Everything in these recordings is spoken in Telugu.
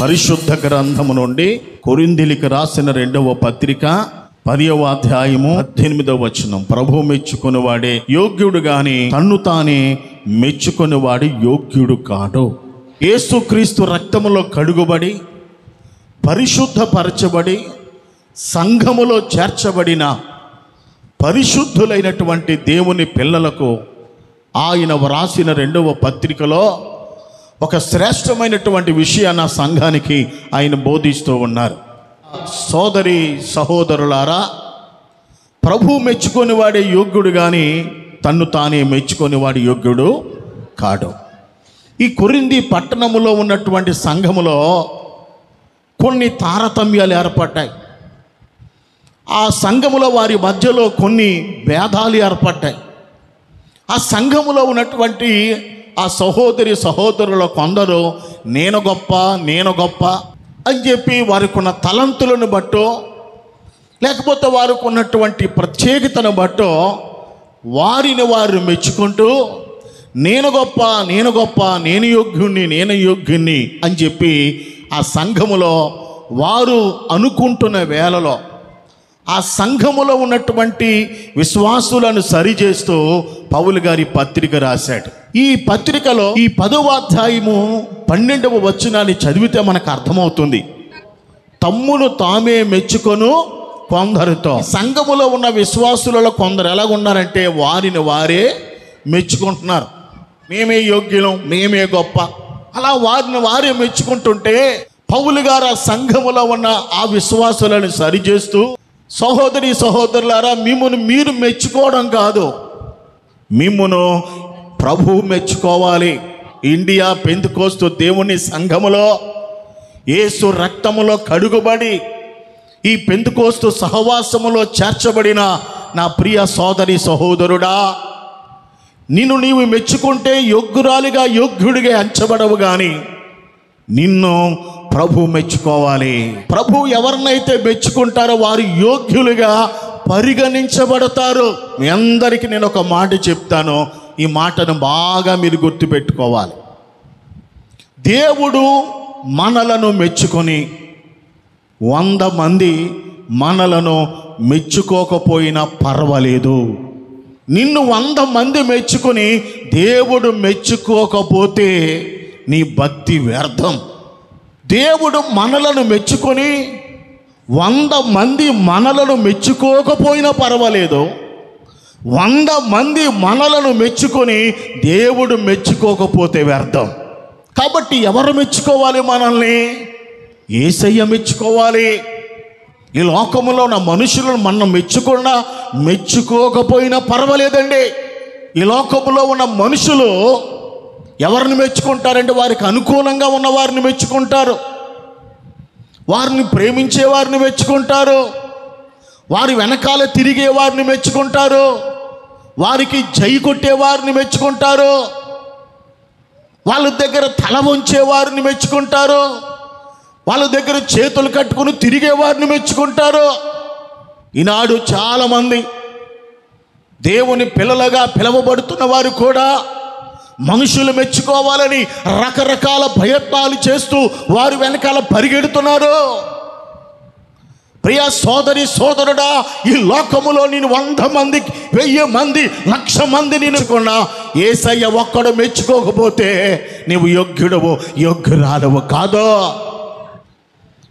పరిశుద్ధ గ్రంథము నుండి కొరింథీయులకు రాసిన 2వ పత్రిక 10వ అధ్యాయము 18వ వచనం. ప్రభు మెచ్చుకొనివాడే యోగ్యుడు గాని తన్ను తానే మెచ్చుకొనివాడు యోగ్యుడు కాడు. యేసుక్రీస్తు రక్తములో కడుగుబడి పరిశుద్ధపరచబడి సంఘములో చేర్చబడిన పరిశుద్ధులైనటువంటి దేవుని పిల్లలకు ఆయన వ్రాసిన 2వ పత్రికలో ఒక శ్రేష్టమైనటువంటి విషయాన్ని సంఘానికి ఆయన బోధిస్తూ ఉన్నారు. సోదరి సహోదరులారా, ప్రభు మెచ్చుకొనివాడే యోగ్యుడు కానీ తన్ను తానే మెచ్చుకొనివాడు యోగ్యుడు కాడు. ఈ కొరింథీ పట్టణములో ఉన్నటువంటి సంఘములో కొన్ని తారతమ్యాలు ఏర్పడ్డాయి. ఆ సంఘములో వారి మధ్యలో కొన్ని భేదాలు ఏర్పడ్డాయి. ఆ సంఘములో ఉన్నటువంటి ఆ సహోదరి సహోదరుల కొందరు నేను గొప్ప అని చెప్పి వారికి ఉన్న తలంతులను బట్టో లేకపోతే వారికి ఉన్నటువంటి ప్రత్యేకతను బట్టో వారిని వారు మెచ్చుకుంటూ నేను గొప్ప నేను యోగ్యుణ్ణి అని చెప్పి ఆ సంఘములో వారు అనుకుంటున్న వేళలో ఆ సంఘములో ఉన్నటువంటి విశ్వాసులను సరిచేస్తూ పౌలు గారి పత్రిక రాశాడు. ఈ పత్రికలో ఈ 10వ అధ్యాయము 12వ వచనాన్ని చదివితే మనకు అర్థమవుతుంది. తమ్మును తామే మెచ్చుకొను కొందరితో. సంఘములో ఉన్న విశ్వాసులలో కొందరు ఎలాగున్నారంటే వారిని వారే మెచ్చుకుంటున్నారు. మేమే యోగ్యులం, మేమే గొప్ప, అలా వారిని వారే మెచ్చుకుంటుంటే పౌలు గారు ఆ సంఘములో ఉన్న ఆ విశ్వాసులను సరిచేస్తూ సహోదరి సహోదరులారా, మిమ్మును మీరు మెచ్చుకోవడం కాదు, మిమ్మును ప్రభు మెచ్చుకోవాలి. ఇండియా పెంతెకోస్తు దేవుని సంఘములో యేసు రక్తములో కడుగుబడి ఈ పెంతెకోస్తు సహవాసములో చేర్చబడిన నా ప్రియ సోదరి సహోదరుడా, నిన్ను నీవు మెచ్చుకుంటే యోగ్యురాలిగా యోగ్యుడిగా ఎంచబడవు కానీ నిన్ను ప్రభు మెచ్చుకోవాలి. ప్రభు ఎవరినైతే మెచ్చుకుంటారో వారు యోగ్యులుగా పరిగణించబడతారు. మీ అందరికీ నేను ఒక మాట చెప్తాను, ఈ మాటను బాగా మీరు గుర్తుపెట్టుకోవాలి. దేవుడు మనలను మెచ్చుకొని 100 మంది మనలను మెచ్చుకోకపోయినా పర్వాలేదు. నిన్ను 100 మంది మెచ్చుకొని దేవుడు మెచ్చుకోకపోతే నీ భక్తి వ్యర్థం. దేవుడు మనలను మెచ్చుకొని 100 మంది మనలను మెచ్చుకోకపోయినా పర్వాలేదు, 100 మంది మనలను మెచ్చుకొని దేవుడు మెచ్చుకోకపోతే వ్యర్థం. కాబట్టి ఎవరు మెచ్చుకోవాలి మనల్ని? యేసయ్య మెచ్చుకోవాలి. ఈ లోకములో ఉన్న మనుషులను మనం మెచ్చుకోకపోయినా పర్వాలేదండి. ఈ లోకములో ఉన్న మనుషులు ఎవరిని మెచ్చుకుంటారంటే వారికి అనుకూలంగా ఉన్న వారిని మెచ్చుకుంటారు, వారిని ప్రేమించే వారిని మెచ్చుకుంటారు, వారి వెనకాల తిరిగే వారిని మెచ్చుకుంటారు, వారికి జై కొట్టే వారిని మెచ్చుకుంటారు, వాళ్ళ దగ్గర తల వంచే వారిని మెచ్చుకుంటారు, వాళ్ళ దగ్గర చేతులు కట్టుకుని తిరిగే వారిని మెచ్చుకుంటారు. ఈనాడు చాలామంది దేవుని పిల్లలుగా పిలువబడుతున్న వారు కూడా మనుషులు మెచ్చుకోవాలని రకరకాల ప్రయత్నాలు చేస్తూ వారి వెనకాల పరిగెడుతున్నారు. ప్రియ సోదరి సోదరుడా, ఈ లోకములో నేను 100 మంది 1000 మంది 1,00,000 మంది నిన్నుకున్నా యేసయ్య ఒక్కడు మెచ్చుకోకపోతే నీవు యోగ్యుడవు యోగ్యురాలవు కాదు.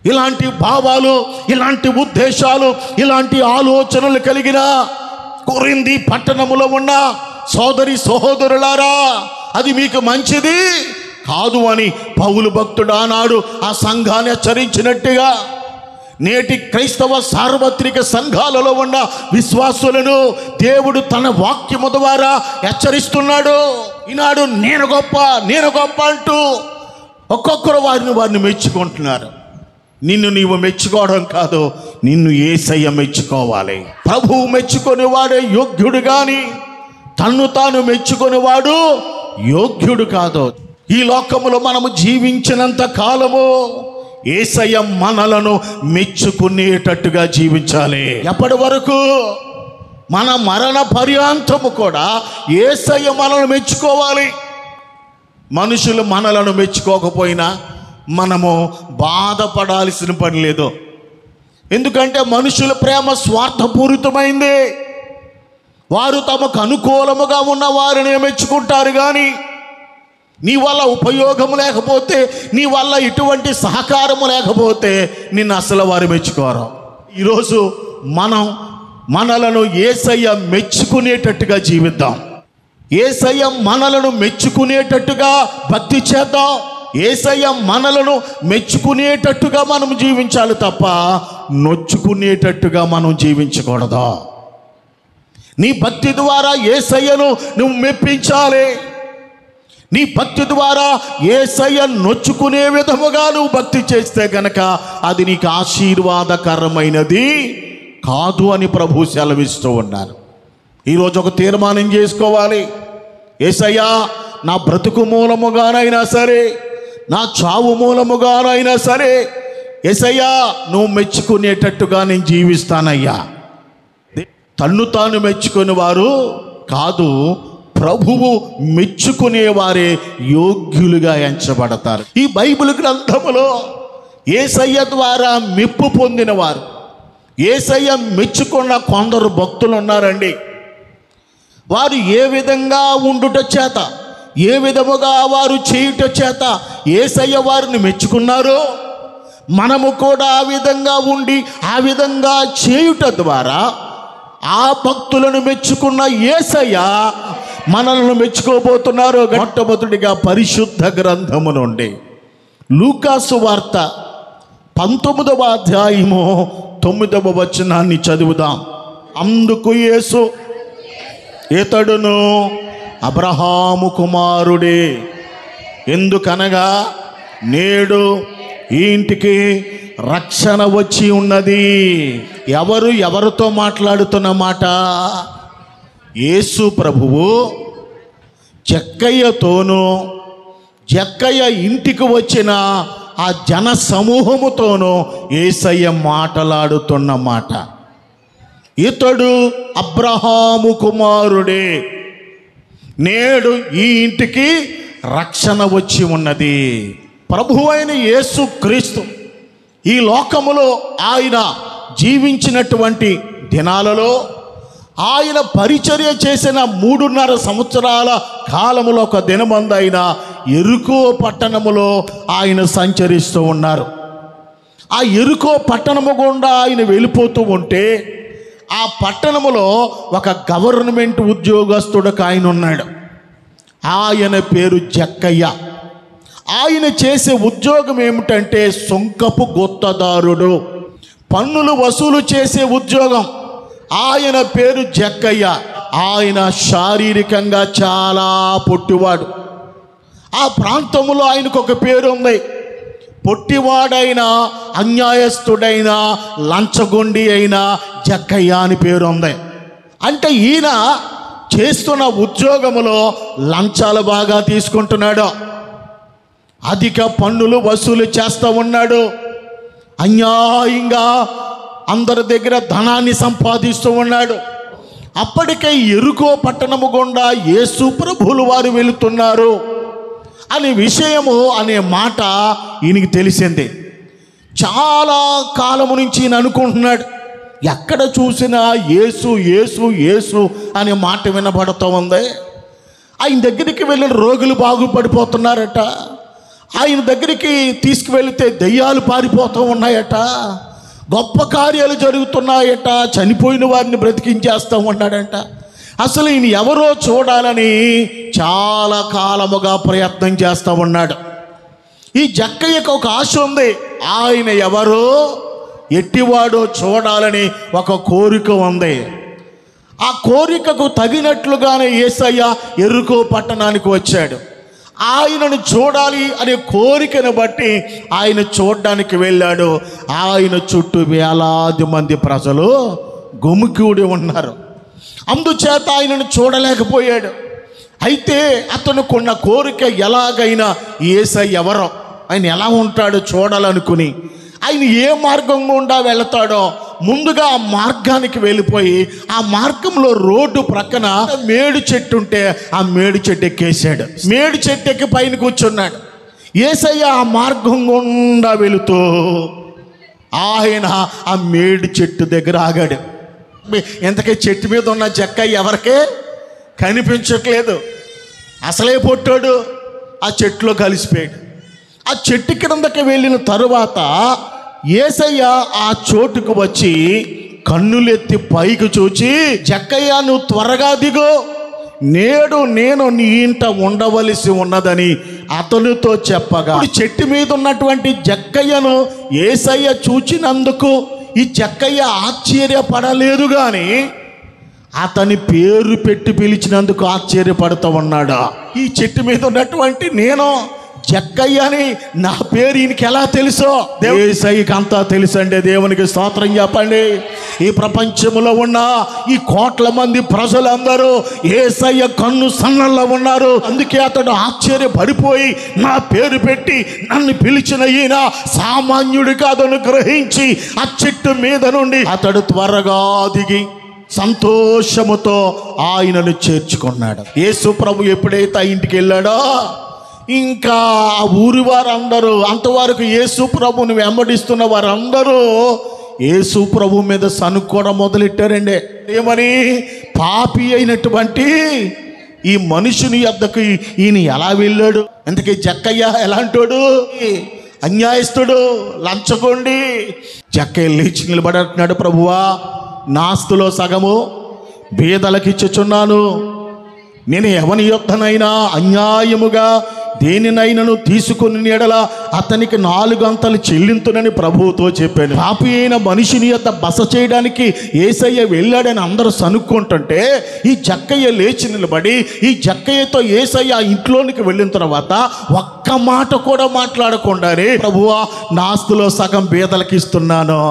ఇలాంటి భావాలు, ఇలాంటి ఉద్దేశాలు, ఇలాంటి ఆలోచనలు కలిగిన కొరింథీ పట్టణములో ఉన్న సోదరి సహోదరులారా, అది మీకు మంచిది కాదు అని పౌలు భక్తుడు ఆనాడు ఆ సంఘాన్ని హెచ్చరించినట్టుగా నేటి క్రైస్తవ సార్వత్రిక సంఘాలలో ఉన్న విశ్వాసులను దేవుడు తన వాక్యము ద్వారా హెచ్చరిస్తున్నాడు. ఈనాడు నేను గొప్ప అంటూ ఒక్కొక్కరు వారిని మెచ్చుకుంటున్నారు. నిన్ను నీవు మెచ్చుకోవడం కాదు, నిన్ను యేసయ్య మెచ్చుకోవాలి. ప్రభువు మెచ్చుకొని వాడే యోగ్యుడు కానీ తన్ను తాను మెచ్చుకొనివాడు యోగ్యుడు కాదు. ఈ లోకములో మనము జీవించినంత కాలము యేసయ్య మనలను మెచ్చుకునేటట్టుగా జీవించాలి. ఎప్పటి వరకు? మన మరణ పర్యాంతము కూడా యేసయ్య మనల్ని మెచ్చుకోవాలి. మనుషులు మనలను మెచ్చుకోకపోయినా మనము బాధపడాల్సిన పని లేదు. ఎందుకంటే మనుషుల ప్రేమ స్వార్థపూరితమైంది. వారు తమకు అనుకూలముగా ఉన్న వారిని మెచ్చుకుంటారు, కానీ నీ వల్ల ఉపయోగం లేకపోతే, నీ వల్ల ఎటువంటి సహకారము లేకపోతే నిన్ను అసలు వారు మెచ్చుకోరు. ఈరోజు మనలను యేసయ్య మెచ్చుకునేటట్టుగా జీవిద్దాం. యేసయ్య మనలను మెచ్చుకునేటట్టుగా భక్తి చేద్దాం. యేసయ్య మనలను మెచ్చుకునేటట్టుగా మనం జీవించాలి తప్ప నొచ్చుకునేటట్టుగా మనం జీవించకూడదు. నీ భక్తి ద్వారా యేసయ్యను నువ్వు మెప్పించాలి. నీ భక్తి ద్వారా యేసయ్య నొచ్చుకునే విధముగా నువ్వు భక్తి చేస్తే గనక అది నీకు ఆశీర్వాదకరమైనది కాదు అని ప్రభు సెలవిస్తూ ఉన్నారు. ఈరోజు ఒక తీర్మానం చేసుకోవాలి. యేసయ్యా, నా బ్రతుకు మూలముగానైనా సరే, నా చావు మూలముగానైనా సరే, యేసయ్యా నువ్వు మెచ్చుకునేటట్టుగా నేను జీవిస్తానయ్యా. తన్ను తాను మెచ్చుకునే వారు కాదు, ప్రభువు మెచ్చుకునేవారే యోగ్యులుగా ఎంచబడతారు. ఈ బైబిల్ గ్రంథములో యేసయ్య ద్వారా మెప్పు పొందిన వారు, యేసయ్య మెచ్చుకున్న కొందరు భక్తులు ఉన్నారండి. వారు ఏ విధంగా ఉండుట చేత, ఏ విధముగా వారు చేయుట చేత యేసయ్య వారిని మెచ్చుకున్నారో, మనము కూడా ఆ విధంగా ఉండి ఆ విధంగా చేయుట ద్వారా ఆ భక్తులను మెచ్చుకున్న యేసయ్య మనల్ని మెచ్చుకోబోతున్నారు. మొట్టమొదటిగా పరిశుద్ధ గ్రంథము నుండి లూకాసు వార్త 19వ అధ్యాయము 9వ వచనాన్ని చదువుదాం. అందుకు యేసు, ఇతడును అబ్రహాము కుమారుడే, ఎందుకనగా నేడు ఈ ఇంటికి రక్షణ వచ్చి ఉన్నది. ఎవరితో మాట్లాడుతున్న మాట? యేసు ప్రభువు జక్కయ్యతోనూ, జక్కయ్య ఇంటికి వచ్చిన ఆ జన సమూహముతోనూ యేసయ్య మాట్లాడుతున్న మాట. ఇతడు అబ్రహాము కుమారుడే, నేడు ఈ ఇంటికి రక్షణ వచ్చి ఉన్నది. ప్రభువైన యేసు క్రీస్తు ఈ లోకములో ఆయన జీవించినటువంటి దినాలలో, ఆయన పరిచర్య చేసిన 3.5 సంవత్సరాల కాలములో ఒక దినమందు ఆయన యెరికో పట్టణములో ఆయన సంచరిస్తూ ఉన్నారు. ఆ యెరికో పట్టణము గుండా ఆయన వెళ్ళిపోతూ ఉంటే, ఆ పట్టణములో ఒక గవర్నమెంట్ ఉద్యోగస్తుడికి ఆయన ఉన్నాడు. ఆయన పేరు జక్కయ్య. ఆయన చేసే ఉద్యోగం ఏమిటంటే సుంకపు గుత్తదారుడు, పన్నులు వసూలు చేసే ఉద్యోగం. ఆయన పేరు జక్కయ్య. ఆయన శారీరకంగా చాలా పొట్టివాడు. ఆ ప్రాంతంలో ఆయనకు ఒక పేరు ఉంది. పొట్టివాడైన, అన్యాయస్తుడైన, లంచగొండి అయిన జక్కయ్య అని పేరు ఉంది. అంటే ఈయన చేస్తున్న ఉద్యోగములో లంచాలు బాగా తీసుకుంటున్నాడు, అధిక పన్నులు వసూలు చేస్తూ ఉన్నాడు, అన్యాయంగా అందరి దగ్గర ధనాన్ని సంపాదిస్తూ ఉన్నాడు. అప్పటికే యెరికో పట్టణము గుండా యేసు ప్రభువులు వారు వెళుతున్నారు అనే విషయము, అనే మాట ఈయనకి తెలిసింది. చాలా కాలము నుంచి ఈయన అనుకుంటున్నాడు, ఎక్కడ చూసినా యేసు యేసు యేసు అనే మాట వినబడుతూ ఉంది. ఆయన దగ్గరికి వెళ్ళిన రోగులు బాగుపడిపోతున్నారట, ఆయన దగ్గరికి తీసుకువెళితే దెయ్యాలు పారిపోతూ ఉన్నాయట, గొప్ప కార్యాలు జరుగుతున్నాయట, చనిపోయిన వారిని బ్రతికించేస్తూ ఉన్నాడంట. అసలు ఈయన ఎవరో చూడాలని చాలా కాలముగా ప్రయత్నం చేస్తూ ఉన్నాడు. ఈ జక్కయ్యకు ఒక ఆశ ఉంది, ఆయన ఎవరో, ఎట్టివాడో చూడాలని ఒక కోరిక ఉంది. ఆ కోరికకు తగినట్లుగానే యేసయ్య యెరికో పట్టణానికి వచ్చాడు. ఆయనను చూడాలి అనే కోరికను బట్టి ఆయన చూడడానికి వెళ్ళాడు. ఆయన చుట్టూ వేలాది మంది ప్రజలు గుమికూడి ఉన్నారు. అందుచేత ఆయనను చూడలేకపోయాడు. అయితే అతనుకున్న కోరిక, ఎలాగైనా యేసయ్య ఎవరో, ఆయన ఎలా ఉంటాడో చూడాలనుకుని ఆయన ఏ మార్గం గుండా వెళతాడో ముందుగా ఆ మార్గానికి వెళ్ళిపోయి, ఆ మార్గంలో రోడ్డు ప్రక్కన మేడు చెట్టు ఉంటే ఆ మేడు చెట్టు ఎక్కేసాడు. మేడు చెట్టు ఎక్కి పైన కూర్చున్నాడు. యేసయ్య ఆ మార్గం గుండా వెళుతూ ఆయన ఆ మేడి చెట్టు దగ్గర ఆగాడు. ఇంతకీ చెట్టు మీద ఉన్న జక్కయ్య ఎవరికే కనిపించట్లేదు. అసలే పొట్టాడు, ఆ చెట్టులో కలిసిపోయాడు. ఆ చెట్టు క్రిందకి వెళ్ళిన తరువాత యేసయ్య ఆ చోటుకు వచ్చి కన్నులెత్తి పైకి చూచి, జక్కయ్య నువ్వు త్వరగా దిగు, నేడు నేను నీ ఇంట ఉండవలసి ఉన్నదని అతనితో చెప్పగా, చెట్టు మీద ఉన్నటువంటి జక్కయ్యను యేసయ్య చూచినందుకు ఈ జక్కయ్య ఆశ్చర్యపడలేదు, కానీ అతని పేరు పెట్టి పిలిచినందుకు ఆశ్చర్యపడుతూ ఉన్నాడు. ఈ చెట్టు మీద ఉన్నటువంటి నేను జక్కయ్యని నా పేరు ఈయనకి ఎలా తెలుసో? యేసయ్యకి అంతా తెలుసండి. దేవునికి స్తోత్రం చెప్పండి. ఈ ప్రపంచంలో ఉన్న ఈ కోట్ల మంది ప్రజలందరూ యేసయ్య కన్ను సన్నల్లో ఉన్నారు. అందుకే అతడు ఆశ్చర్యపడిపోయి నా పేరు పెట్టి నన్ను పిలిచిన ఈయన సామాన్యుడు కాదని గ్రహించి ఆ చెట్టు మీద నుండి అతడు త్వరగా దిగి సంతోషముతో ఆయనను చేర్చుకున్నాడు. యేసు ప్రభు ఎప్పుడైతే ఆ ఇంటికి వెళ్ళాడో ఇంకా ఆ ఊరి వారందరూ, అంతవరకు యేసు ప్రభుని వెంబడిస్తున్న వారందరూ యేసు ప్రభు మీద సనుక్కోవడం మొదలెట్టారండి. ఏమని? పాపి అయినటువంటి ఈ మనుషుని యొద్దకు ఈయన ఎలా వెళ్ళాడు? అందుకే జక్కయ్య ఎలాంటోడు? అన్యాయస్తుడు, లంచగొండి. జక్కయ్య లేచి నిలబడి అంటున్నాడు, ప్రభువా నా ఆస్తిలో సగము బీదలకిచ్చుచున్నాను. నేను ఎవని యొద్దనైనా అన్యాయముగా దేనినైనాను తీసుకుని ఎడల అతనికి 4 అంతలు చెల్లింతునని ప్రభువుతో చెప్పాను. పాపి అయిన మనిషిని యొక్క బస చేయడానికి యేసయ్య వెళ్ళాడని అందరూ సనుక్కుంటుంటే ఈ జక్కయ్య లేచి నిలబడి ఈ జక్కయ్యతో యేసయ్య ఇంట్లోనికి వెళ్ళిన తర్వాత ఒక్క మాట కూడా మాట్లాడకుండానే, ప్రభువా నా ఆస్తిలో సగం బీదలకి ఇస్తున్నాను.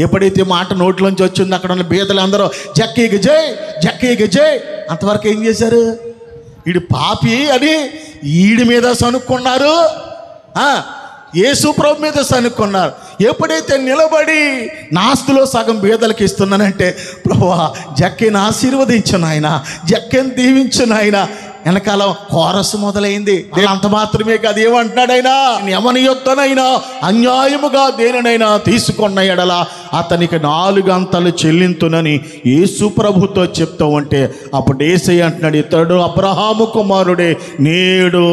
ఎప్పుడైతే మాట నోట్లోంచి వచ్చిందో అక్కడ ఉన్న బీదలు అందరూ జక్కయ్యకి జై, జక్కయ్యకి జై. అంతవరకు ఏం చేశారు? ఈడు పాపి అని ఈడి మీద సనుక్కున్నారు, యేసు ప్రభు మీద సనుక్కున్నారు. ఎప్పుడైతే నిలబడి నాస్తులో సగం బీదలకి ఇస్తున్నానంటే, ప్రభువా జక్కయ్యను ఆశీర్వదించు నాయన, జక్కయ్యను దీవించు నాయన. వెనకాల కోరస్ మొదలైంది. అంత మాత్రమే కాదు, ఏమంటున్నాడు ఆయన? ఎవని యొద్దనైనా అన్యాయముగా దేనినైనా తీసుకున్న ఎడల అతనికి 4 అంతలు చెల్లింతునని యేసు ప్రభుతో చెప్తూ ఉంటే అప్పుడు యేసయ్య అంటున్నాడు, ఇతడు అబ్రహాము కుమారుడే, నేడు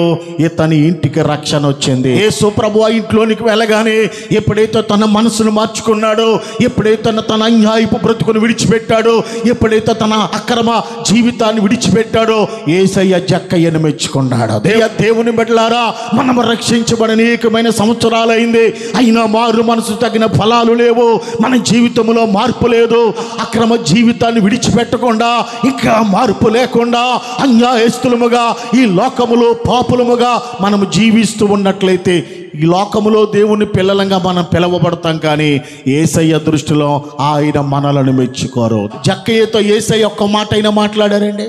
ఇతని ఇంటికి రక్షణ వచ్చింది. యేసు ప్రభు ఆ ఇంట్లోనికి వెళ్ళగానే ఎప్పుడైతే తన మనసును మార్చుకున్నాడో, ఎప్పుడైతే తన అన్యాయపు బ్రతుకును విడిచిపెట్టాడో, ఎప్పుడైతే తన అక్రమ జీవితాన్ని విడిచిపెట్టాడో యేసయ్య జక్కయ్యను మెచ్చుకున్నాడు. దేవుని బిడ్డలారా, మనం రక్షించబడి అనేకమైన సంవత్సరాలైంది, అయినా మారు మనసు తగిన ఫలాలు లేవు, మన జీవితంలో మార్పు లేదు. అక్రమ జీవితాన్ని విడిచిపెట్టకుండా, ఇంకా మార్పు లేకుండా అన్యాయస్తులముగా ఈ లోకములో పాపులముగా మనము జీవిస్తూ ఉన్నట్లయితే ఈ లోకములో దేవుని పిల్లలంగా మనం పిలవబడతాం, కానీ యేసయ్య దృష్టిలో ఆయన మనలను మెచ్చుకోరు. జక్కయ్యతో యేసయ్య ఒక్క మాట అయినా మాట్లాడారండి?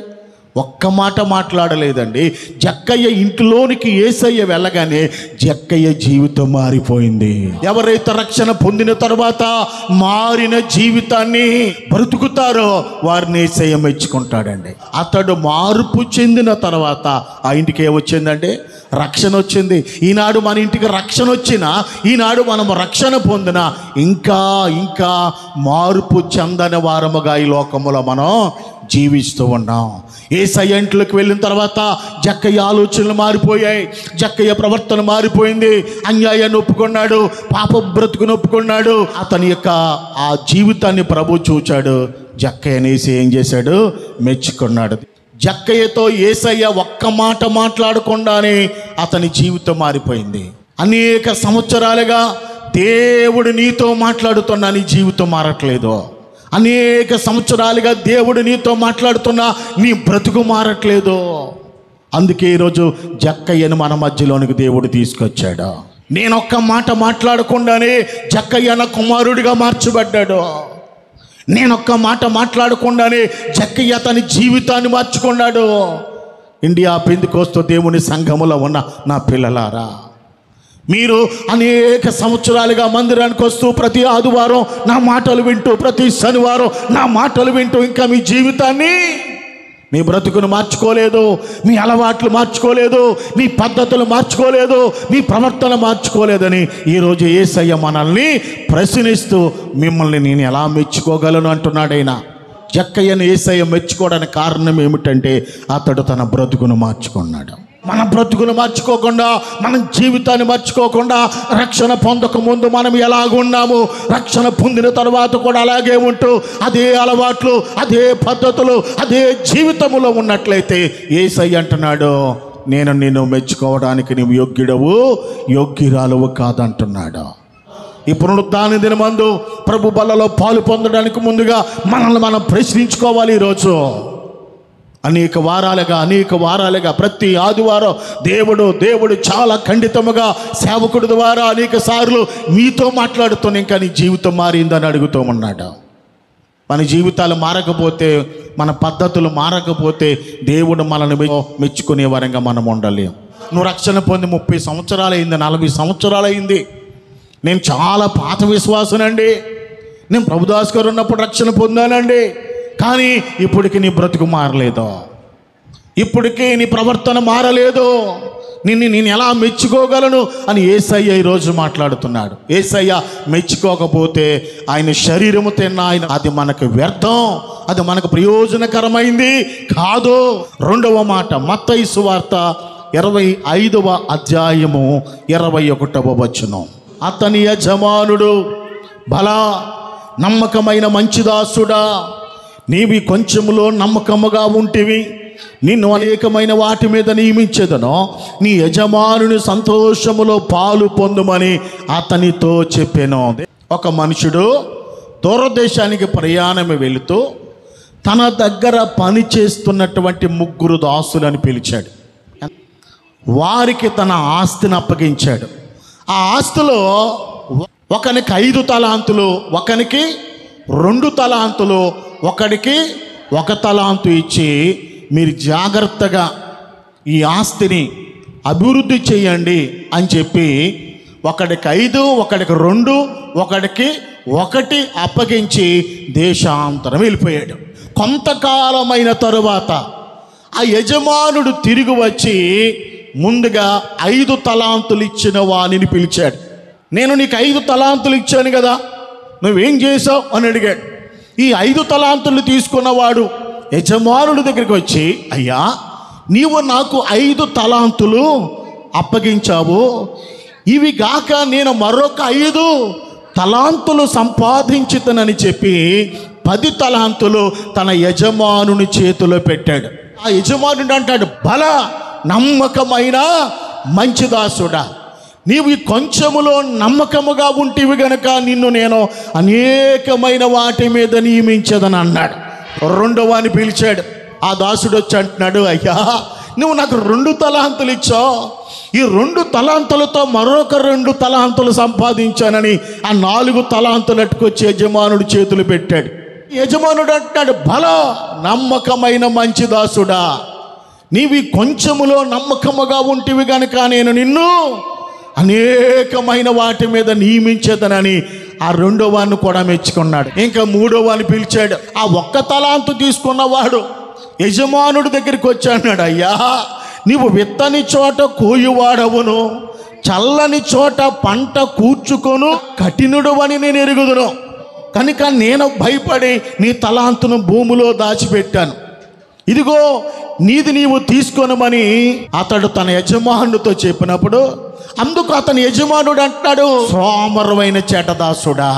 ఒక్క మాట మాట్లాడలేదండి. జక్కయ్య ఇంట్లోనికి యేసయ్య వెళ్ళగానే జక్కయ్య జీవితం మారిపోయింది. ఎవరైతే రక్షణ పొందిన తర్వాత మారిన జీవితాన్ని బ్రతుకుతారో వారిని యేసయ్య మెచ్చుకుంటాడండి. అతడు మార్పు చెందిన తర్వాత ఆ ఇంటికి ఏమొచ్చిందంటే రక్షణ వచ్చింది. ఈనాడు మన ఇంటికి రక్షణ వచ్చినా, ఈనాడు మనం రక్షణ పొందిన ఇంకా ఇంకా మార్పు చెందని వారముగా ఈ లోకములో మనం జీవిస్తూ ఉన్నాం. యేసయ్య ఇంట్లోకి వెళ్ళిన తర్వాత జక్కయ్య ఆలోచనలు మారిపోయాయి, జక్కయ్య ప్రవర్తన మారిపోయింది. అన్యాయాన్ని ఒప్పుకున్నాడు, పాప బ్రతుకుని ఒప్పుకున్నాడు. అతని యొక్క ఆ జీవితాన్ని ప్రభు చూచాడు. జక్కయ్యనేసి ఏం చేశాడు? మెచ్చుకున్నాడు. జక్కయ్యతో యేసయ్య ఒక్క మాట మాట్లాడకుండానే అతని జీవితం మారిపోయింది. అనేక సంవత్సరాలుగా దేవుడు నీతో మాట్లాడుతున్నా నీ జీవితం మారట్లేదు. అనేక సంవత్సరాలుగా దేవుడు నీతో మాట్లాడుతున్నా నీ బ్రతుకు మారట్లేదు. అందుకే ఈరోజు జక్కయ్యను మన మధ్యలోనికి దేవుడు తీసుకొచ్చాడు. నేనొక్క మాట మాట్లాడకుండానే జక్కయ్య నా కుమారుడిగా మార్చబడ్డాడు. నేనొక్క మాట మాట్లాడకుండానే జక్కయ్య తన జీవితాన్ని మార్చుకున్నాడు. ఇండియా పెంతెకోస్తు దేవుని సంఘములో ఉన్న నా పిల్లలారా, మీరు అనేక సంవత్సరాలుగా మందిరానికి వస్తూ ప్రతి ఆదివారం నా మాటలు వింటూ, ప్రతి శనివారం నా మాటలు వింటూ ఇంకా మీ జీవితాన్ని మీ బ్రతుకును మార్చుకోలేదు, మీ అలవాట్లు మార్చుకోలేదు, మీ పద్ధతులు మార్చుకోలేదు, మీ ప్రవర్తన మార్చుకోలేదని ఈరోజు యేసయ్య మనల్ని ప్రశ్నిస్తూ మిమ్మల్ని నేను ఎలా మెచ్చుకోగలను అంటున్నాడు. ఆయన జక్కయ్యను యేసయ్య మెచ్చుకోవడానికి కారణం ఏమిటంటే అతడు తన బ్రతుకును మార్చుకున్నాడు. మన బ్రతుకును మార్చుకోకుండా, మన జీవితాన్ని మార్చుకోకుండా, రక్షణ పొందక ముందు మనం ఎలాగున్నాము, రక్షణ పొందిన తర్వాత కూడా అలాగే ఉంటూ అదే అలవాట్లు, అదే పద్ధతులు, అదే జీవితములో ఉన్నట్లయితే యేసయ్య అంటున్నాడు, నేను నిన్ను మెచ్చుకోవడానికి నీవు యోగ్యుడవు, యోగ్యురాలువు కాదంటున్నాడు. ఈ పునరుద్ధాన దినమందు ప్రభు బల్లలో పాలు పొందడానికి ముందుగా మనల్ని మనం ప్రశ్నించుకోవాలి. ఈరోజు అనేక వారాలుగా ప్రతి ఆదివారం దేవుడు చాలా ఖండితముగా సేవకుడి ద్వారా అనేక సార్లు మీతో మాట్లాడుతూనే ఇంకా నీ జీవితం మారిందని అడుగుతూ ఉన్నాడు. మన జీవితాలు మారకపోతే, మన పద్ధతులు మారకపోతే దేవుడు మనల్ని మెచ్చుకునే వరంగా మనం ఉండలేం. నువ్వు రక్షణ పొంది 30 సంవత్సరాలు అయింది, 40 సంవత్సరాలు అయింది. నేను చాలా పాత విశ్వాసనండి, నేను ప్రభుదాస్ గారు ఉన్నప్పుడు రక్షణ పొందానండి, కానీ ఇప్పటికి నీ బ్రతుకు మారలేదు, ఇప్పటికీ నీ ప్రవర్తన మారలేదు, నేను ఎలా మెచ్చుకోగలను అని యేసయ్య ఈరోజు మాట్లాడుతున్నాడు. యేసయ్య మెచ్చుకోకపోతే ఆయన శరీరము తిన్న ఆయన అది మనకు వ్యర్థం, అది మనకు ప్రయోజనకరమైంది కాదు. రెండవ మాట మత్తయి సువార్త 25వ అధ్యాయము 21వ వచనం. అతని యజమానుడు, బలా నమ్మకమైన మంచి దాసుడా, నీవి కొంచెములో నమ్మకముగా ఉంటివి, నిన్ను అనేకమైన వాటి మీద నియమించేదను, నీ యజమానుని సంతోషములో పాలు పొందుమని అతనితో చెప్పాను. ఒక మనుషుడు దూరదేశానికి ప్రయాణం వెళుతూ తన దగ్గర పని చేస్తున్నటువంటి 3 దాసులను పిలిచాడు. వారికి తన ఆస్తిని అప్పగించాడు. ఆ ఆస్తిలో ఒకనికి 5 తలాంతులు, ఒకనికి 2 తలాంతులు, ఒకడికి 1 తలాంతు ఇచ్చి, మీరు జాగ్రత్తగా ఈ ఆస్తిని అభివృద్ధి చేయండి అని చెప్పి ఒకడికి 5, ఒకడికి 2, ఒకడికి 1 అప్పగించి దేశాంతరం వెళ్ళిపోయాడు. కొంతకాలమైన తరువాత ఆ యజమానుడు తిరిగి వచ్చి ముందుగా 5 తలాంతులు ఇచ్చిన వానిని పిలిచాడు. నేను నీకు 5 తలాంతులు ఇచ్చాను కదా, నువ్వేం చేసావు అని అడిగాడు. ఈ 5 తలాంతులు తీసుకున్నవాడు యజమానుడి దగ్గరికి వచ్చి, అయ్యా నీవు నాకు 5 తలాంతులు అప్పగించావు, ఇవి గాక నేను మరొక 5 తలాంతులు సంపాదించుతానని చెప్పి 10 తలాంతులు తన యజమానుని చేతిలో పెట్టాడు. ఆ యజమానుడు అంటాడు, బల నమ్మకమైన మంచి దాసుడా, నీవు ఈ కొంచెములో నమ్మకముగా ఉంటివి గనక నిన్ను నేను అనేకమైన వాటి మీద నియమించదని అన్నాడు. రెండవాని పిలిచాడు. ఆ దాసుడు వచ్చి అంటున్నాడు, అయ్యా నువ్వు నాకు 2 తలాంతులు ఇచ్చావు, ఈ 2 తలాంతులతో మరొక 2 తలాంతులు సంపాదించానని ఆ 4 తలాంతులు అట్టుకొచ్చి యజమానుడు చేతులు పెట్టాడు. యజమానుడు అంటున్నాడు, బల నమ్మకమైన మంచి దాసుడా, నీవి కొంచెములో నమ్మకముగా ఉంటివి గనుక నేను నిన్ను అనేకమైన వాటి మీద నియమించేదనని ఆ 2వాన్ని కూడా మెచ్చుకున్నాడు. ఇంకా 3వాన్ని పిలిచాడు. ఆ 1 తలాంతు తీసుకున్నవాడు యజమానుడి దగ్గరికి వచ్చి అన్నాడు, అయ్యా నీవు విత్తని చోట కోయువాడవును, చల్లని చోట పంట కూర్చుకొను కఠినుడు అని నేను ఎరుగుదును, కనుక నేను భయపడి నీ తలాంతును భూమిలో దాచిపెట్టాను, ఇదిగో నీది నీవు తీసుకొనమని అతడు తన యజమానుడితో చెప్పినప్పుడు అందుకు అతని యజమానుడు అంటాడు, సోమరువైన చెడ్డదాసుడా.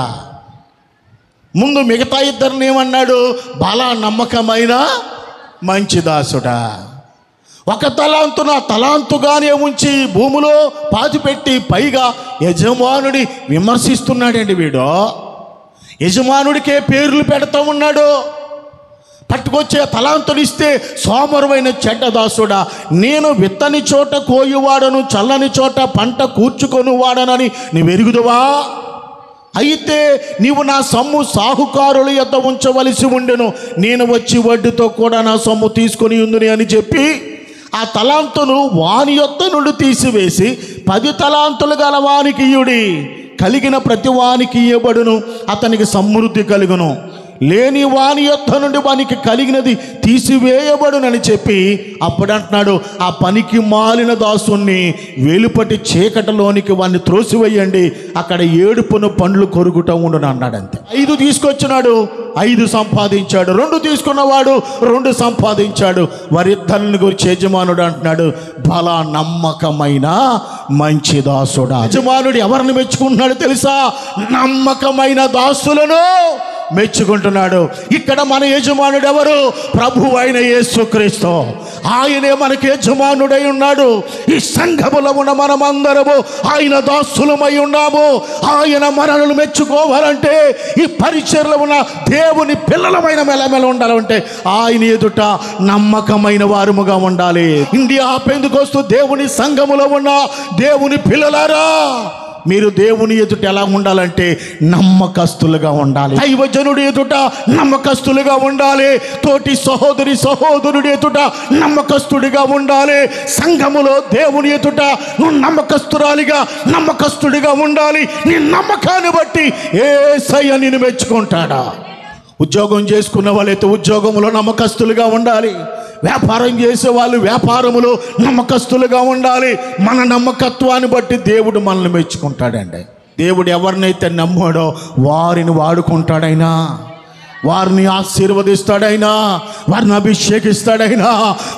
ముందు మిగతా 2 ఏమన్నాడు, బలా నమ్మకమైన మంచి దాసుడా. 1 తలాంతున తలాంతుగానే ఉంచి భూమిలో పాతిపెట్టి పైగా యజమానుడి విమర్శిస్తున్నాడండి వీడు. యజమానుడికే పేర్లు పెడతా ఉన్నాడు. పట్టుకొచ్చే తలాంతులు ఇస్తే సోమరువైన చెడ్డదాసుడా, నేను విత్తని చోట కోయువాడను, చల్లని చోట పంట కూర్చుకొని వాడనని నీవు ఎరుగుదువా? అయితే నీవు నా సొమ్ము సాహుకారుల యొద్ద ఉంచవలసి ఉండెను, నేను వచ్చి వడ్డీతో కూడా నా సొమ్ము తీసుకొని ఉందుని అని చెప్పి ఆ తలాంతును వాని యొద్ద నుండి తీసివేసి 10 తలాంతులు గల వానికి ఇయుడి, కలిగిన ప్రతి వానికి ఇయ్యబడును, అతనికి సమృద్ధి కలుగును. లేని వాని యొద్ద నుండి వానికి కలిగినది తీసివేయబడునని చెప్పి అప్పుడు అంటున్నాడు, ఆ పనికి మాలిన దాసుని వెలుపటి చీకటిలోనికి వాడిని త్రోసివేయండి, అక్కడ ఏడుపును పండ్లు కొరుకుట ఉండును అన్నాడు. అంతే. 5 తీసుకొచ్చినాడు, 5 సంపాదించాడు. 2 తీసుకున్నవాడు 2 సంపాదించాడు. వారిద్దరిని గురించి యజమానుడు అంటున్నాడు, బలా నమ్మకమైన మంచి దాసుడా. యజమానుడు ఎవరిని మెచ్చుకుంటున్నాడు తెలుసా? నమ్మకమైన దాసులను మెచ్చుకుంటున్నాడు. ఇక్కడ మన యజమానుడు ఎవరు? ప్రభు అయిన యేసుక్రీస్తు. ఆయనే మనకి యజమానుడై ఉన్నాడు. ఈ సంఘములో ఉన్న మనమందరము ఆయన దాసులమై ఉన్నాము. ఆయన మనల్ని మెచ్చుకోవాలంటే, ఈ పరిచర్లో ఉన్న దేవుని పిల్లలమైన మెలమెల ఉండాలంటే ఆయన ఎదుట నమ్మకమైన వారముగా ఉండాలి. ఇండియా పెందుకొస్తూ దేవుని సంఘములో ఉన్న దేవుని పిల్లలారా, మీరు దేవుని ఎదుట ఎలా ఉండాలంటే నమ్మకస్తులుగా ఉండాలి. దైవజనుడి ఎదుట నమ్మకస్తులుగా ఉండాలి. తోటి సహోదరుడి ఎదుట నమ్మకస్తుడిగా ఉండాలి. సంఘములో దేవుని ఎదుట నువ్వు నమ్మకస్తుడిగా ఉండాలి. నీ నమ్మకాన్ని బట్టి యేసయ్య నిన్ను మెచ్చుకుంటాడా. ఉద్యోగం చేసుకున్న వాళ్ళైతే ఉద్యోగంలో నమ్మకస్తులుగా ఉండాలి. వ్యాపారం చేసే వాళ్ళు వ్యాపారములో నమ్మకస్తులుగా ఉండాలి. మన నమ్మకత్వాన్ని బట్టి దేవుడు మనల్ని మెచ్చుకుంటాడండి. దేవుడు ఎవరినైతే నమ్మాడో వారిని వాడుకుంటాడైనా, వారిని ఆశీర్వదిస్తాడైనా, వారిని అభిషేకిస్తాడైనా,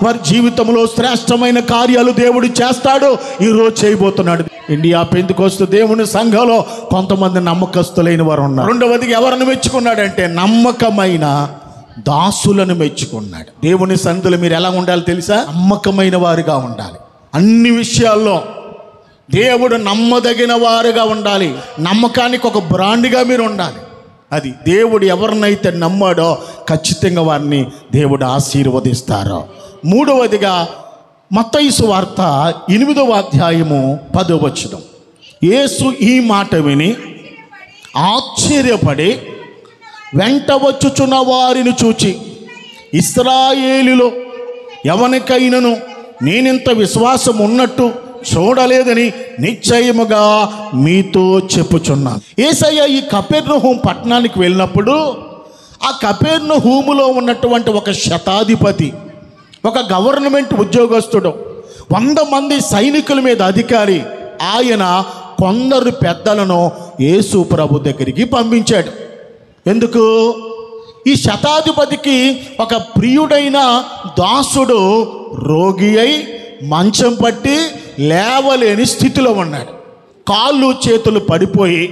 వారి జీవితంలో శ్రేష్టమైన కార్యాలు దేవుడు చేస్తాడు. ఈరోజు చేయబోతున్నాడు. ఇండియా పెందుకొస్తూ దేవుని సంఘంలో కొంతమంది నమ్మకస్తులైన వారు ఉన్నారు. రెండవదిగా ఎవరిని మెచ్చుకున్నాడంటే నమ్మకమైన దాసులను మెచ్చుకున్నాడు. దేవుని సన్నిధిలో మీరు ఎలా ఉండాలి తెలుసా? నమ్మకమైన వారుగా ఉండాలి. అన్ని విషయాల్లో దేవుడు నమ్మదగిన వారుగా ఉండాలి. నమ్మకానికి ఒక బ్రాండ్గా మీరు ఉండాలి. అది దేవుడు ఎవరినైతే నమ్మాడో ఖచ్చితంగా వారిని దేవుడు ఆశీర్వదిస్తారో. మూడవదిగా మత్తయి సువార్త 8వ అధ్యాయము 10వ వచనం. యేసు ఈ మాట విని ఆశ్చర్యపడి వెంట వచ్చుచున్న వారిని చూచి, ఇశ్రాయేలులో ఎవరికైనను నేనింత విశ్వాసం ఉన్నట్టు చూడలేదని నిశ్చయముగా మీతో చెప్పుచున్నాను. యేసయ్య ఈ కపెర్నహూము పట్టణానికి వెళ్ళినప్పుడు ఆ కపెర్నహూములో ఉన్నటువంటి ఒక శతాధిపతి, ఒక గవర్నమెంట్ ఉద్యోగస్తుడు, 100 మంది సైనికుల మీద అధికారి, ఆయన కొందరు పెద్దలను యేసు ప్రభు దగ్గరికి పంపించాడు. ఎందుకు? ఈ శతాధిపతికి ఒక ప్రియుడైన దాసుడు రోగి అయి మంచం పట్టి లేవలేని స్థితిలో ఉన్నాడు. కాళ్ళు చేతులు పడిపోయి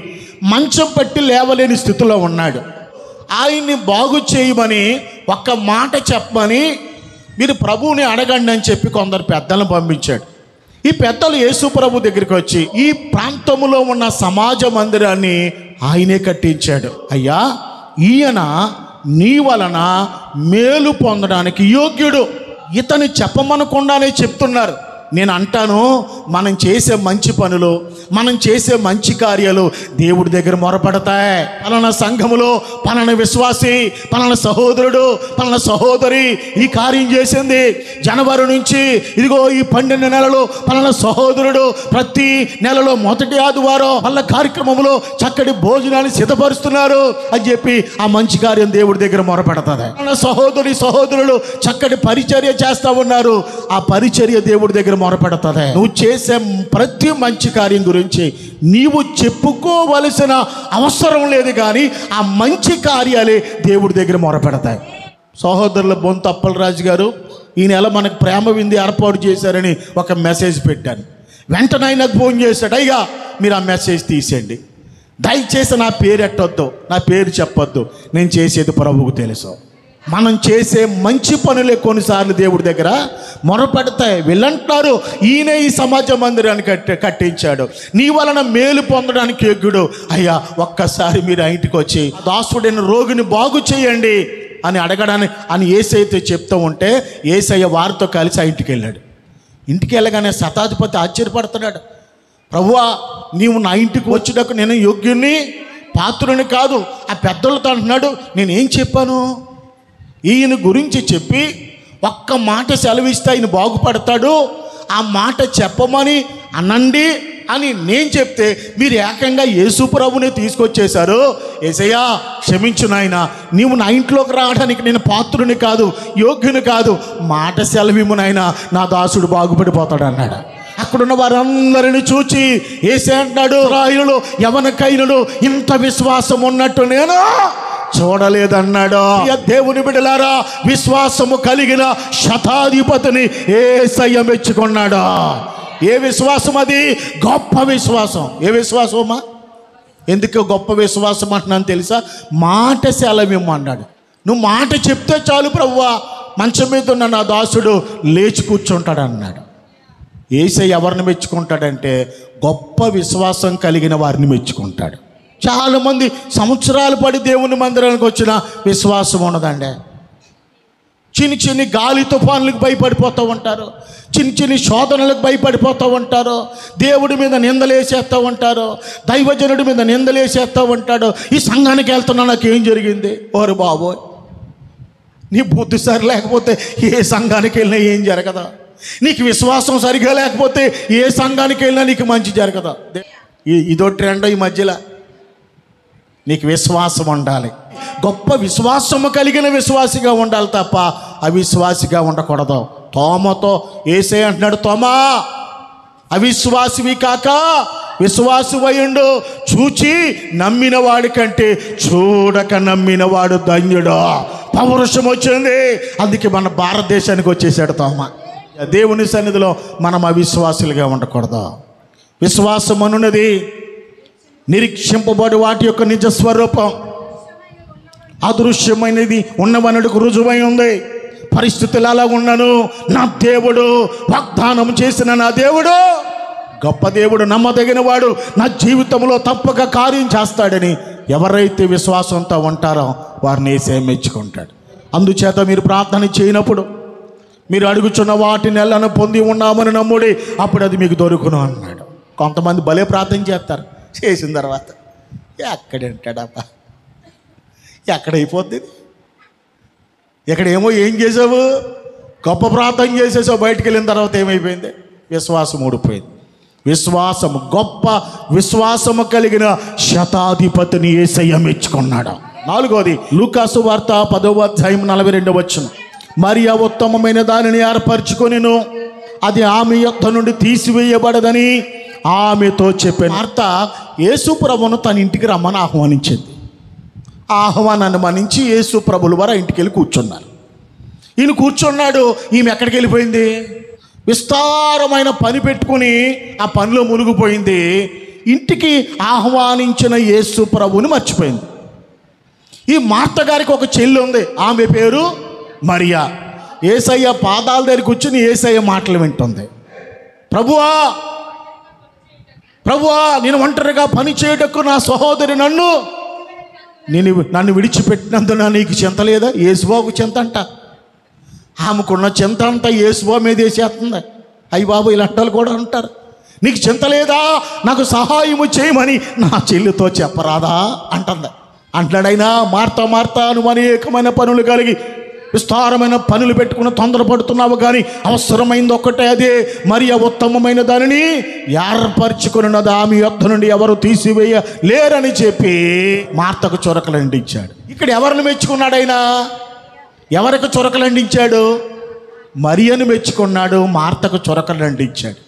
మంచం పట్టి లేవలేని స్థితిలో ఉన్నాడు. ఆయన్ని బాగు చేయమని ఒక్క మాట చెప్పమని మీరు ప్రభువుని అడగండి అని చెప్పి కొందరు పెద్దలను పంపించాడు. ఈ పెద్దలు యేసు ప్రభు దగ్గరికి వచ్చి ఈ ప్రాంతంలో ఉన్న సమాజ మందిరాన్ని ఆయనే కట్టించాడు. అయ్యా, ఈయన నీ వలన మేలు పొందడానికి యోగ్యుడు, ఇతను చెప్పమనకుండానే చెప్తున్నారు. నేను అంటాను, మనం చేసే మంచి పనులు, మనం చేసే మంచి కార్యాలు దేవుడి దగ్గర మొరపడతాయి. పలానా సంఘములో పలానా విశ్వాసి, పలానా సహోదరుడు, పలానా సహోదరి ఈ కార్యం చేసింది. జనవరి నుంచి ఇదిగో ఈ 12 నెలలు పలానా సహోదరుడు ప్రతి నెలలో మొదటి ఆదివారం వాళ్ళ కార్యక్రమంలో చక్కటి భోజనాన్ని సిద్ధపరుస్తున్నారు అని చెప్పి ఆ మంచి కార్యం దేవుడి దగ్గర మొరపడుతుంది. పలానా సహోదరులు చక్కటి పరిచర్య చేస్తూ ఉన్నారు, ఆ పరిచర్య దేవుడి దగ్గర మొరపెడుతుంది. నువ్వు చేసే ప్రతి మంచి కార్యం గురించి నీవు చెప్పుకోవలసిన అవసరం లేదు, కానీ ఆ మంచి కార్యాలే దేవుడి దగ్గర మొరపెడతాయి. సహోదరుల బొంత అప్పలరాజు గారు ఈ నెల మనకు ప్రేమ విందు ఏర్పాటు చేశారని ఒక మెసేజ్ పెట్టాను. వెంటనే నాకు ఫోన్ చేశాడు, అయ్యా మీరు ఆ మెసేజ్ తీసేయండి, దయచేసి నా పేరు ఎట్టొద్దు, నా పేరు చెప్పొద్దు, నేను చేసేది ప్రభువుకు తెలుసు. మనం చేసే మంచి పనులే కొన్నిసార్లు దేవుడి దగ్గర మొరపెడతాయి. వీళ్ళంటారు, ఈయన ఈ సమాజ మందిరాన్ని కట్టించాడు, నీ వలన మేలు పొందడానికి యోగ్యుడు. అయ్యా, ఒక్కసారి మీరు ఆ ఇంటికి వచ్చి దాసుడైన రోగిని బాగు చేయండి అని అడగడానికి అని యేసయ్యతో చెప్తూ ఉంటే యేసయ్య వారితో కలిసి ఆ ఇంటికి వెళ్ళాడు. ఇంటికి వెళ్ళగానే శతాధిపతి ఆశ్చర్యపడుతున్నాడు. ప్రభువా, నీవు నా ఇంటికి వచ్చేటప్పుడు నేను యోగ్యుని పాత్రుని కాదు. ఆ పెద్దలతో అంటున్నాడు, నేనేం చెప్పాను? ఈయన గురించి చెప్పి ఒక్క మాట సెలవిస్తే ఆయన బాగుపడతాడు, ఆ మాట చెప్పమని అనండి అని నేను చెప్తే మీరు ఏకంగా యేసు ప్రభుని తీసుకొచ్చేశారు. యేసయ్యా క్షమించు నాయనా, నీవు నా ఇంట్లోకి రావడానికి నేను పాత్రుని కాదు, యోగ్యుని కాదు, మాట సెలవిమ్ము నాయనా, నా దాసుడు బాగుపడిపోతాడు అన్నాడు. అక్కడున్న వారందరిని చూచి యేసే అంటున్నాడు, రాయులు ఎవరికైనాడు ఇంత విశ్వాసం ఉన్నట్టు నేను చూడలేదన్నాడు. దేవుని బిడ్డలారా, విశ్వాసము కలిగిన శతాధిపతిని యేసయ్య మెచ్చుకున్నాడు. ఏ విశ్వాసం అది? గొప్ప విశ్వాసం. ఏ విశ్వాసమా? ఎందుకు గొప్ప విశ్వాసం అంటున్నాను తెలుసా? మాట సెలవిమ్మన్నాడు. నువ్వు మాట చెప్తే చాలు ప్రభువా, మంచం మీద ఉన్న నా దాసుడు లేచి కూర్చుంటాడు అన్నాడు. యేసయ్య ఎవరిని మెచ్చుకుంటాడంటే గొప్ప విశ్వాసం కలిగిన వారిని మెచ్చుకుంటాడు. చాలామంది సంవత్సరాలు పడి దేవుని మందిరానికి వచ్చిన విశ్వాసం ఉన్నదండి. చిన్ని గాలి తుఫాన్లకు భయపడిపోతూ ఉంటారు, చిన్ని శోధనలకు భయపడిపోతూ ఉంటారు, దేవుడి మీద నిందలేసేస్తూ ఉంటారు, దైవజనుడి మీద నిందలేసేస్తూ ఉంటాడు. ఈ సంఘానికి వెళ్తున్నా నాకేం జరిగింది? ఓరు బాబోయ్, నీ బుద్ధి సరి లేకపోతే ఏ సంఘానికి వెళ్ళినా ఏం జరగదా? నీకు విశ్వాసం సరిగా లేకపోతే ఏ సంఘానికి వెళ్ళినా నీకు మంచి జరగదా? ఇదో ట్రెండ్ ఈ మధ్యలో. నీకు విశ్వాసం ఉండాలి, గొప్ప విశ్వాసము కలిగిన విశ్వాసిగా ఉండాలి తప్ప అవిశ్వాసిగా ఉండకూడదు. తోమతో యేసే అంటున్నాడు, తోమా అవిశ్వాసివి కాక విశ్వాసివయుండు, చూచి నమ్మిన వాడి కంటే చూడక నమ్మిన వాడు ధన్యుడు. పౌరుషం వచ్చింది, అందుకే మన భారతదేశానికి వచ్చేసాడు తోమ. దేవుని సన్నిధిలో మనం అవిశ్వాసులుగా ఉండకూడదు. విశ్వాసం అనున్నది నిరీక్షింపబడి వాటి యొక్క నిజ స్వరూపం, అదృశ్యమైనది ఉన్నవనుడికి రుజువై ఉంది. పరిస్థితులు అలా ఉన్నాను, నా దేవుడు వాగ్దానం చేసిన నా దేవుడు గొప్ప దేవుడు, నమ్మదగిన వాడు, నా జీవితంలో తప్పక కార్యం చేస్తాడని ఎవరైతే విశ్వాసంతో ఉంటారో వారిని యేసే మెచ్చుకుంటాడు. అందుచేత మీరు ప్రార్థన చేయనప్పుడు మీరు అడుగుచున్న వాటి నెలను పొంది ఉన్నామని నమ్ముడి, అప్పుడు అది మీకు దొరుకును అన్నాడు. కొంతమంది భలే ప్రార్థన చేస్తారు, చేసిన తర్వాత ఎక్కడంటాడబ్బా, ఎక్కడైపోద్ది, ఎక్కడేమో ఏం చేసావు, గొప్ప ప్రార్థన చేసేసావు, బయటికి వెళ్ళిన తర్వాత ఏమైపోయింది? విశ్వాసం ఊడిపోయింది. విశ్వాసము, గొప్ప విశ్వాసము కలిగిన శతాధిపతిని యేసయ్య మెచ్చుకున్నాడు. 4వది లూకాసు వార్త 10వ అధ్యాయం 42వ వచనం. మరియా ఉత్తమమైన దానిని ఏర్పరచుకొనెను, అది ఆమె యొద్ద నుండి తీసివేయబడదని ఆమెతో చెప్పాను. మార్త యేసు ప్రభువును తన ఇంటికి రమ్మని ఆహ్వానించింది. ఆహ్వానాన్ని మన్నించి యేసు ప్రభుల వారు ఇంటికి వెళ్ళి కూర్చున్నారు. ఈయన కూర్చున్నాడు, ఈమె ఎక్కడికి వెళ్ళిపోయింది? విస్తారమైన పని పెట్టుకుని ఆ పనిలో మునిగిపోయింది. ఇంటికి ఆహ్వానించిన యేసు ప్రభువుని మర్చిపోయింది. ఈ మార్త గారికి ఒక చెల్లి ఉంది, ఆమె పేరు మరియా. యేసయ్య పాదాల దగ్గర కూర్చుని యేసయ్య మాటలు వింటుంది. ప్రభువా ప్రభువా, నేను ఒంటరిగా పని చేయటకు నా సహోదరి నన్ను విడిచిపెట్టినందున నీకు చింత లేదా? యేసుబాబు చింత అంట, ఆమెకున్న చింత అంతా యేసుబాబు మీద వేసేస్తుంది. అయ్యి బాబు ఇలాంటి వాళ్ళు కూడా ఉంటారు. నీకు చింత లేదా, నాకు సహాయము చేయమని నా చెల్లితో చెప్పరాదా అంటుంది. అంటాడైనా మార్తా మార్తా నువ్వు అనేకమైన పనులు కలిగి విస్తారమైన పనులు పెట్టుకుని తొందరపడుతున్నావు, కానీ అవసరమైంది ఒక్కటే, అదే మరియా ఉత్తమమైన దానిని ఏర్పరచుకున్నది ఆమె యొద్ద నుండి ఎవరు తీసివేయ లేరని చెప్పి మార్తకు చొరకలండించాడు. ఇక్కడ ఎవరిని మెచ్చుకున్నాడైనా? ఎవరికి చొరకలండించాడు? మరియను మెచ్చుకున్నాడు, మార్తకు చొరకలండించాడు.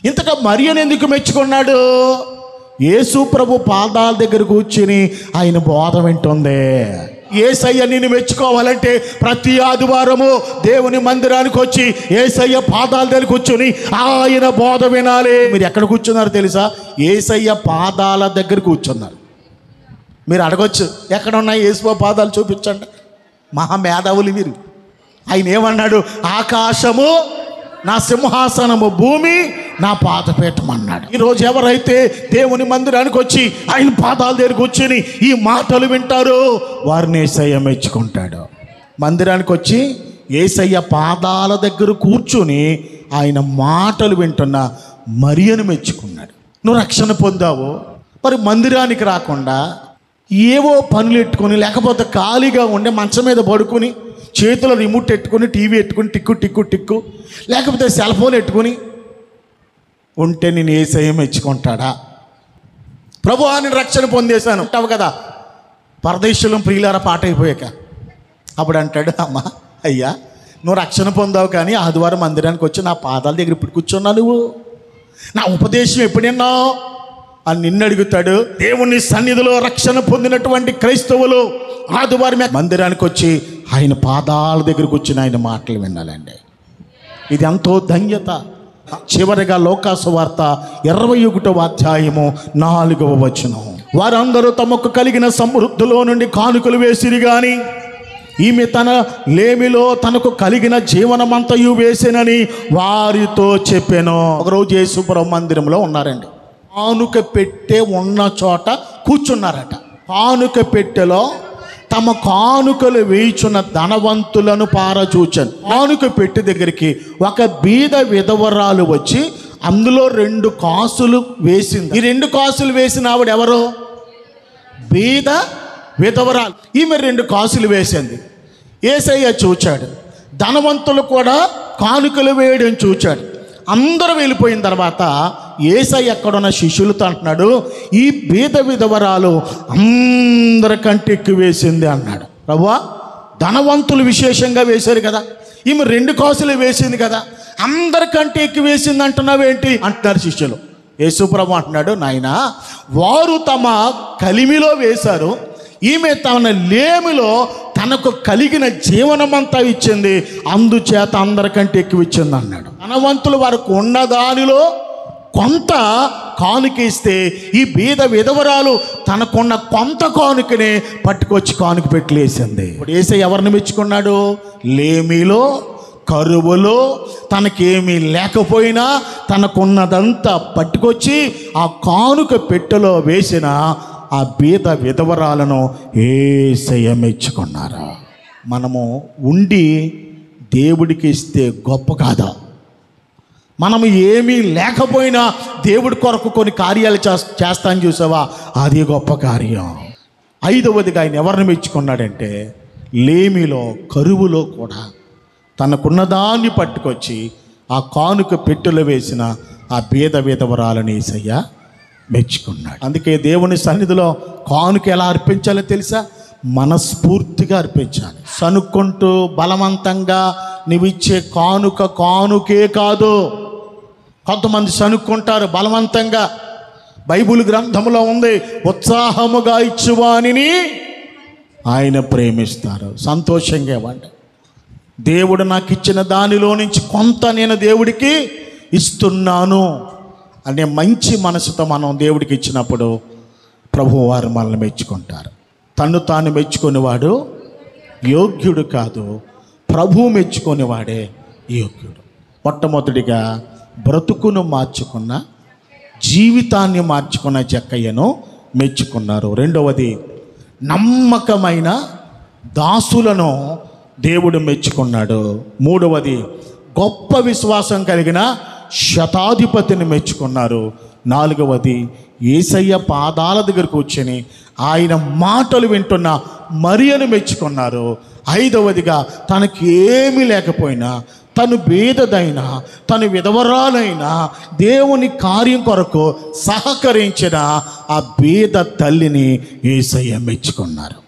ఇంతగా మరియను ఎందుకు మెచ్చుకున్నాడు? యేసు ప్రభు పాదాల దగ్గర కూర్చుని ఆయన బోధ వింటుంది. యేసయ్య నిన్ను మెచ్చుకోవాలంటే ప్రతి ఆదివారము దేవుని మందిరానికి వచ్చి యేసయ్య పాదాల దగ్గర కూర్చొని ఆయన బోధ వినాలి. మీరు ఎక్కడ కూర్చున్నారు తెలుసా? యేసయ్య పాదాల దగ్గర కూర్చున్నారు. మీరు అడగొచ్చు, ఎక్కడ ఉన్నాయి యేసు పాదాలు చూపించండి. మహా మేధావులు మీరు. ఆయన ఏమన్నాడు? ఆకాశము నా సింహాసనము, భూమి నా పాదపీఠం అన్నాడు. ఈరోజు ఎవరైతే దేవుని మందిరానికి వచ్చి ఆయన పాదాల దగ్గర కూర్చొని ఈ మాటలు వింటారో వారిని యేసయ్య మెచ్చుకుంటాడు. మందిరానికి వచ్చి యేసయ్య పాదాల దగ్గర కూర్చొని ఆయన మాటలు వింటున్న మరియను మెచ్చుకున్నాడు. నువ్వు రక్షణ పొందావు, మరి మందిరానికి రాకుండా ఏవో పనులు ఎట్టుకొని, లేకపోతే ఖాళీగా ఉండే మంచం మీద పడుకొని చేతిలో రిమోట్ ఎట్టుకొని, టీవీ ఎట్టుకొని టిక్కు టిక్కు టిక్కు, లేకపోతే సెల్ ఫోన్ ఎట్టుకొని ఉంటే నేను యేసయ్య మెచ్చుకుంటాడా? ప్రభువా నేను రక్షణ పొందేశాను అంటావు కదా పరదేశంలో ప్రియులార పాట అయిపోయాక. అప్పుడు అంటాడు, అమ్మా అయ్యా నువ్వు రక్షణ పొందావు కానీ ఆదివారం మందిరానికి వచ్చి నా పాదాల దగ్గర ఇప్పుడు కూర్చున్నా, నువ్వు నా ఉపదేశం ఎప్పుడు విన్నావు అని నిన్ను అడుగుతాడు. దేవుని సన్నిధిలో రక్షణ పొందినటువంటి క్రైస్తవులు ఆదివారం మందిరానికి వచ్చి ఆయన పాదాల దగ్గర కూర్చుని ఆయన మాటలు వినాలండి. ఇది ఎంతో ధన్యత. చివరిగా లోకాసు వార్త 21వ అధ్యాయము 4వ వచనం. వారందరూ తమకు కలిగిన సమృద్ధిలో నుండి కానుకలు వేసిరి గాని ఈమె తన లేమిలో తనకు కలిగిన జీవనమంతయు వేసినని వారితో చెప్పాను. ఒకరోజు యేసుప్రభు మందిరంలో ఉన్నారండి. కానుక పెట్టె ఉన్న చోట కూర్చున్నారట. కానుక పెట్టెలో తమ కానుకలు వేయుచున్న ధనవంతులను పారచూచాను. కానుక పెట్టె దగ్గరికి ఒక బీద విధవరాలు వచ్చి అందులో 2 కాసులు వేసింది. ఈ 2 కాసులు వేసిన ఆవిడ ఎవరు? బీద విధవరాలు. ఈమె 2 కాసులు వేసింది. యేసయ్య చూచాడు. ధనవంతులు కూడా కానుకలు వేయడం చూచాడు. అందరూ వెళ్ళిపోయిన తర్వాత యేసయ్య ఎక్కడున్న శిష్యులతో అంటున్నాడు, ఈ బీద విధవరాలు అందరికంటే ఎక్కువ వేసింది అన్నాడు. ప్రభువా ధనవంతులు విశేషంగా వేశారు కదా, ఈమె 2 కాసులు వేసింది కదా, అందరికంటే ఎక్కువ వేసింది అంటున్నావేంటి అంటున్నారు శిష్యులు. యేసుప్రభు అంటున్నాడు, నాయనా వారు తమ కలిమిలో వేశారు, ఈమె తన లేమిలో తనకు కలిగిన జీవనమంతా ఇచ్చింది, అందుచేత అందరికంటే ఎక్కువ ఇచ్చింది అన్నాడు. ధనవంతులు వారికి ఉన్న దానిలో కొంత కానుక ఇస్తే ఈ బీద విధవరాలు తనకున్న కొంత కానుకనే పట్టుకొచ్చి కానుక పెట్టలేసింది. ఇప్పుడు యేసయ్య ఎవరిని మెచ్చుకున్నాడు? లేమిలో, కరువులో, తనకేమీ లేకపోయినా తనకున్నదంతా పట్టుకొచ్చి ఆ కానుక పెట్టెలో వేసిన ఆ బీద విధవరాలను యేసయ్య మెచ్చుకున్నారు. మనము ఉండి దేవుడికి ఇస్తే గొప్ప కాదా? మనము ఏమీ లేకపోయినా దేవుడి కొరకు కొన్ని కార్యాలు చేస్తాను చూసావా, అది గొప్ప కార్యం. 5వదిగా ఆయన ఎవరిని మెచ్చుకున్నాడంటే లేమిలో, కరువులో కూడా తనకున్నదాన్ని పట్టుకొచ్చి ఆ కానుక పెట్టెలో వేసిన ఆ బీద విధవరాలను యేసయ్య మెచ్చుకున్నాడు. అందుకే దేవుని సన్నిధిలో కానుక ఎలా అర్పించాలో తెలుసా? మనస్ఫూర్తిగా అర్పించాలి. సనుక్కుంటూ బలవంతంగా నీవిచ్చే కానుకే కాదు. కొంతమంది సనుక్కుంటారు బలవంతంగా. బైబిల్ గ్రంథంలో ఉంది, ఉత్సాహముగా ఇచ్చువానిని ఆయన ప్రేమిస్తారు. సంతోషంగా ఇవ్వండి. దేవుడు నాకు ఇచ్చిన దానిలో నుంచి కొంత నేను దేవుడికి ఇస్తున్నాను అనే మంచి మనసుతో మనం దేవుడికి ఇచ్చినప్పుడు ప్రభువు వారు మనల్ని మెచ్చుకుంటారు. తన్ను తాను మెచ్చుకునేవాడు యోగ్యుడు కాదు, ప్రభువు మెచ్చుకునేవాడే యోగ్యుడు. మొట్టమొదటిగా బ్రతుకును మార్చుకున్న, జీవితాన్ని మార్చుకున్న జక్కయ్యను మెచ్చుకున్నారు. 2వది నమ్మకమైన దాసులను దేవుడు మెచ్చుకున్నాడు. 3వది గొప్ప విశ్వాసం కలిగిన శతాధిపతిని మెచ్చుకున్నారు. 4వది యేసయ్య పాదాల దగ్గర కూర్చొని ఆయన మాటలు వింటున్న మరియను మెచ్చుకున్నారు. 5వదిగా తనకి ఏమీ లేకపోయినా, తను బీదదైనా, తను విధవరాలైనా దేవుని కార్యం కొరకు సహకరించిన ఆ బీద తల్లిని యేసయ్య మెచ్చుకున్నారు.